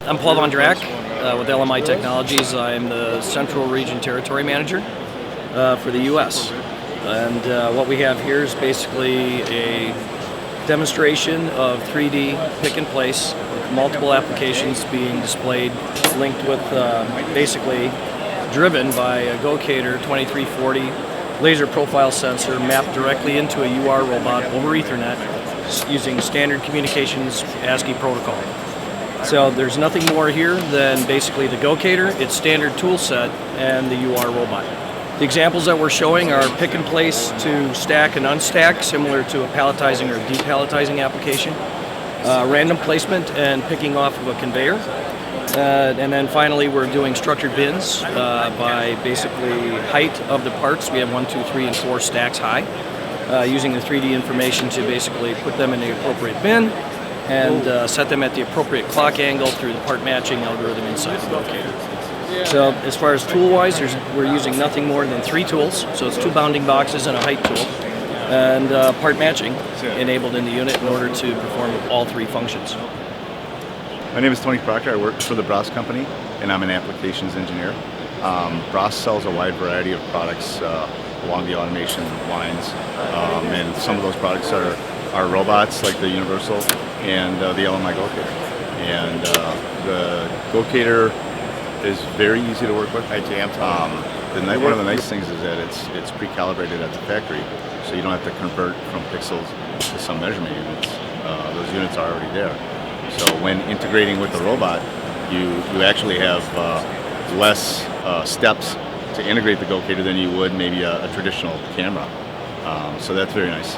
I'm Paul Von Drack with LMI Technologies. I'm the Central Region Territory Manager for the U.S. And what we have here is basically a demonstration of 3D pick and place, with multiple applications being displayed, linked with basically driven by a Gocator 2340 laser profile sensor mapped directly into a UR robot over Ethernet using standard communications ASCII protocol. So there's nothing more here than basically the Gocator, its standard tool set, and the UR robot. The examples that we're showing are pick and place to stack and unstack, similar to a palletizing or depalletizing application, random placement and picking off of a conveyor, and then finally we're doing structured bins by basically height of the parts. We have 1, 2, 3, and 4 stacks high, using the 3D information to basically put them in the appropriate bin and set them at the appropriate clock angle through the part matching algorithm inside the Gocator. So as far as tool-wise, we're using nothing more than 3 tools. So it's 2 bounding boxes and a height tool, and part matching enabled in the unit in order to perform all 3 functions. My name is Tony Proctor. I work for the Brass Company, and I'm an applications engineer. Brass sells a wide variety of products along the automation lines, and some of those products are robots like the Universal and the LMI Gocator. And the Gocator is very easy to work with. One of the nice things is that it's pre-calibrated at the factory, so you don't have to convert from pixels to some measurement units. Those units are already there. So when integrating with the robot, you actually have less steps to integrate the Gocator than you would maybe a traditional camera. So that's very nice.